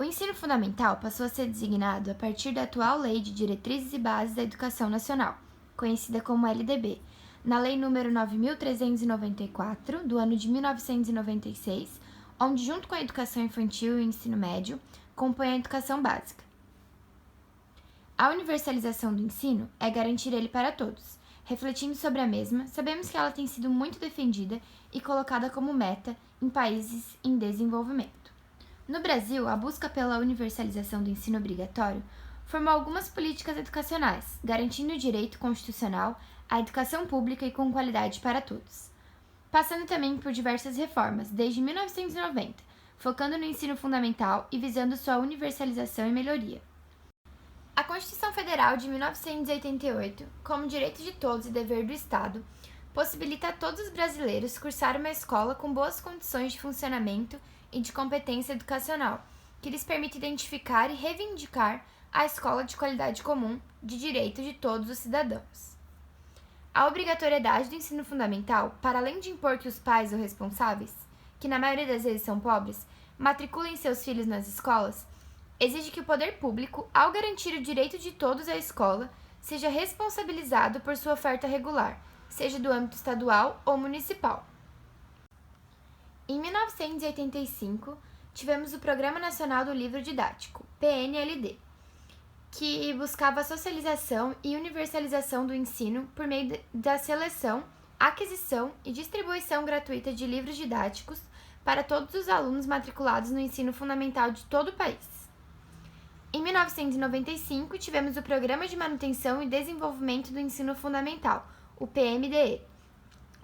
O ensino fundamental passou a ser designado a partir da atual Lei de Diretrizes e Bases da Educação Nacional, conhecida como LDB, na Lei nº 9.394, do ano de 1996, onde, junto com a educação infantil e o ensino médio, compõe a educação básica. A universalização do ensino é garantir ele para todos. Refletindo sobre a mesma, sabemos que ela tem sido muito defendida e colocada como meta em países em desenvolvimento. No Brasil, a busca pela universalização do ensino obrigatório formou algumas políticas educacionais, garantindo o direito constitucional à educação pública e com qualidade para todos. Passando também por diversas reformas, desde 1990, focando no ensino fundamental e visando sua universalização e melhoria. A Constituição Federal de 1988, como direito de todos e dever do Estado, possibilita a todos os brasileiros cursar uma escola com boas condições de funcionamento e de competência educacional, que lhes permite identificar e reivindicar a escola de qualidade comum, de direito de todos os cidadãos. A obrigatoriedade do ensino fundamental, para além de impor que os pais ou responsáveis, que na maioria das vezes são pobres, matriculem seus filhos nas escolas, exige que o poder público, ao garantir o direito de todos à escola, seja responsabilizado por sua oferta regular, seja do âmbito estadual ou municipal. Em 1985, tivemos o Programa Nacional do Livro Didático, PNLD, que buscava a socialização e universalização do ensino por meio da seleção, aquisição e distribuição gratuita de livros didáticos para todos os alunos matriculados no ensino fundamental de todo o país. Em 1995, tivemos o Programa de Manutenção e Desenvolvimento do Ensino Fundamental, o PMDE,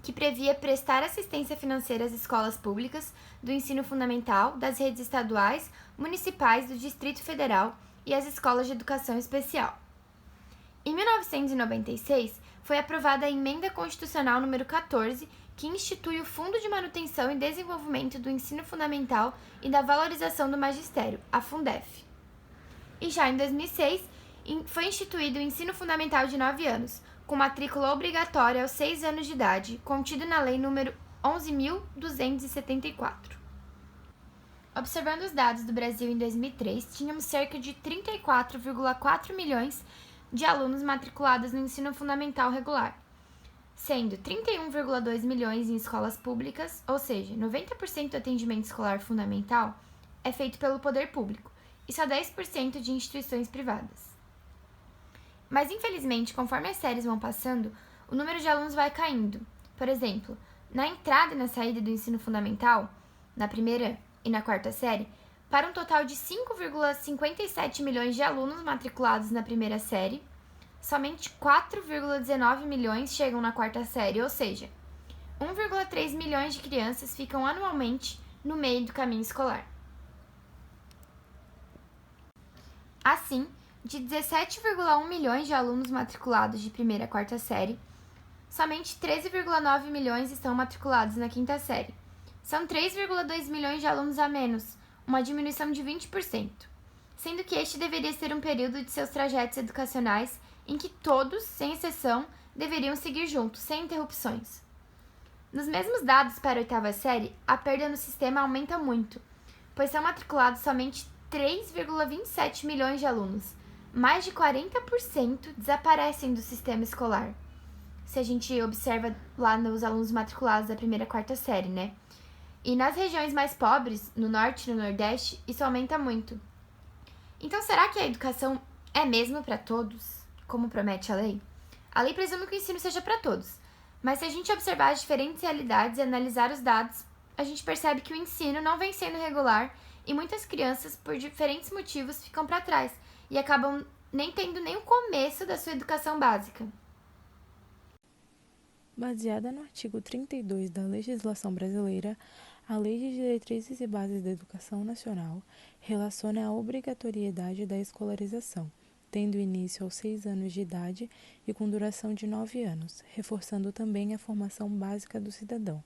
que previa prestar assistência financeira às escolas públicas do ensino fundamental, das redes estaduais, municipais, do Distrito Federal e às escolas de educação especial. Em 1996, foi aprovada a Emenda Constitucional número 14, que institui o Fundo de Manutenção e Desenvolvimento do Ensino Fundamental e da Valorização do Magistério, a Fundef. E já em 2006, foi instituído o ensino fundamental de 9 anos, com matrícula obrigatória aos 6 anos de idade, contido na Lei nº 11.274. Observando os dados do Brasil em 2003, tínhamos cerca de 34,4 milhões de alunos matriculados no ensino fundamental regular, sendo 31,2 milhões em escolas públicas, ou seja, 90% do atendimento escolar fundamental é feito pelo poder público, e só 10% de instituições privadas. Mas, infelizmente, conforme as séries vão passando, o número de alunos vai caindo. Por exemplo, na entrada e na saída do ensino fundamental, na primeira e na quarta série, para um total de 5,57 milhões de alunos matriculados na primeira série, somente 4,19 milhões chegam na quarta série, ou seja, 1,3 milhões de crianças ficam anualmente no meio do caminho escolar. Assim, de 17,1 milhões de alunos matriculados de primeira a quarta série, somente 13,9 milhões estão matriculados na quinta série. São 3,2 milhões de alunos a menos, uma diminuição de 20%, sendo que este deveria ser um período de seus trajetos educacionais em que todos, sem exceção, deveriam seguir juntos, sem interrupções. Nos mesmos dados para a oitava série, a perda no sistema aumenta muito, pois são matriculados somente 3,27 milhões de alunos. Mais de 40% desaparecem do sistema escolar. Se a gente observa lá nos alunos matriculados da primeira a quarta série, né? E nas regiões mais pobres, no norte e no nordeste, isso aumenta muito. Então, será que a educação é mesmo para todos, como promete a lei? A lei presume que o ensino seja para todos, mas se a gente observar as diferentes realidades e analisar os dados, a gente percebe que o ensino não vem sendo regular e muitas crianças, por diferentes motivos, ficam para trás e acabam nem tendo nem o começo da sua educação básica. Baseada no artigo 32 da legislação brasileira, a Lei de Diretrizes e Bases da Educação Nacional relaciona a obrigatoriedade da escolarização, tendo início aos 6 anos de idade e com duração de 9 anos, reforçando também a formação básica do cidadão.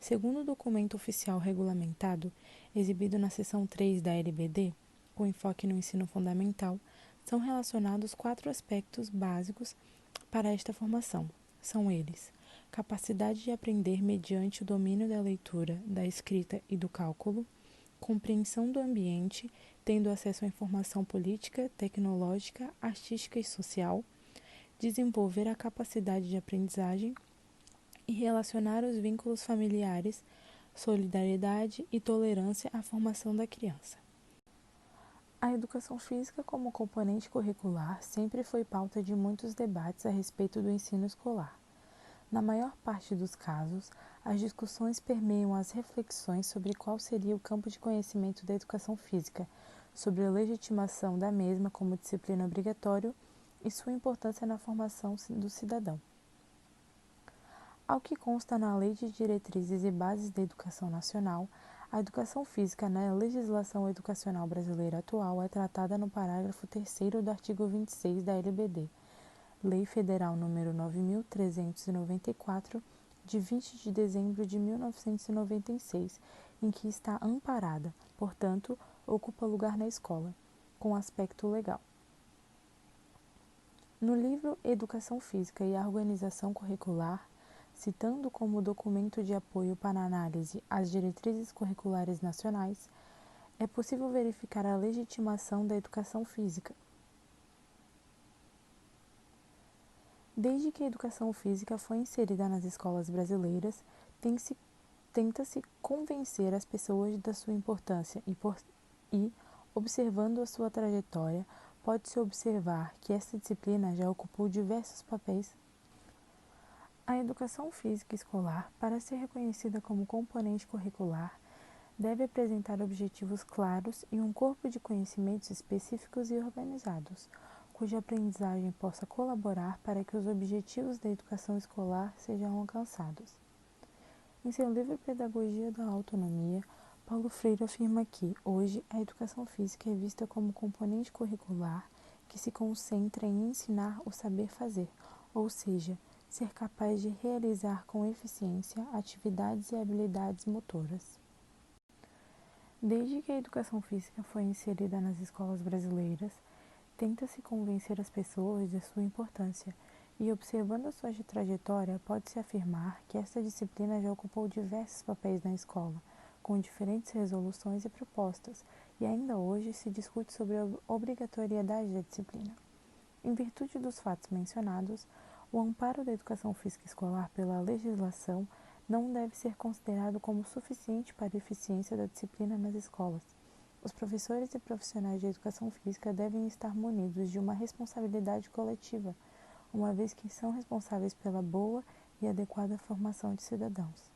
Segundo o documento oficial regulamentado, exibido na seção 3 da LBD, com enfoque no ensino fundamental, são relacionados 4 aspectos básicos para esta formação. São eles: capacidade de aprender mediante o domínio da leitura, da escrita e do cálculo, compreensão do ambiente, tendo acesso à informação política, tecnológica, artística e social, desenvolver a capacidade de aprendizagem e relacionar os vínculos familiares, solidariedade e tolerância à formação da criança. A educação física como componente curricular sempre foi pauta de muitos debates a respeito do ensino escolar. Na maior parte dos casos, as discussões permeiam as reflexões sobre qual seria o campo de conhecimento da educação física, sobre a legitimação da mesma como disciplina obrigatória e sua importância na formação do cidadão. Ao que consta na Lei de Diretrizes e Bases da Educação Nacional, a educação física na legislação educacional brasileira atual é tratada no parágrafo 3º do artigo 26 da LBD, Lei Federal nº 9.394, de 20 de dezembro de 1996, em que está amparada, portanto, ocupa lugar na escola, com aspecto legal. No livro Educação Física e a Organização Curricular, citando como documento de apoio para análise as diretrizes curriculares nacionais, é possível verificar a legitimação da educação física. Desde que a educação física foi inserida nas escolas brasileiras, tenta-se convencer as pessoas da sua importância e, observando a sua trajetória, pode-se observar que esta disciplina já ocupou diversos papéis. A educação física escolar, para ser reconhecida como componente curricular, deve apresentar objetivos claros e um corpo de conhecimentos específicos e organizados, cuja aprendizagem possa colaborar para que os objetivos da educação escolar sejam alcançados. Em seu livro Pedagogia da Autonomia, Paulo Freire afirma que, hoje, a educação física é vista como componente curricular que se concentra em ensinar o saber fazer, ou seja, ser capaz de realizar com eficiência atividades e habilidades motoras. Desde que a educação física foi inserida nas escolas brasileiras, tenta-se convencer as pessoas de sua importância e, observando a sua trajetória, pode-se afirmar que esta disciplina já ocupou diversos papéis na escola, com diferentes resoluções e propostas, e ainda hoje se discute sobre a obrigatoriedade da disciplina. Em virtude dos fatos mencionados, o amparo da educação física escolar pela legislação não deve ser considerado como suficiente para a eficiência da disciplina nas escolas. Os professores e profissionais de educação física devem estar munidos de uma responsabilidade coletiva, uma vez que são responsáveis pela boa e adequada formação de cidadãos.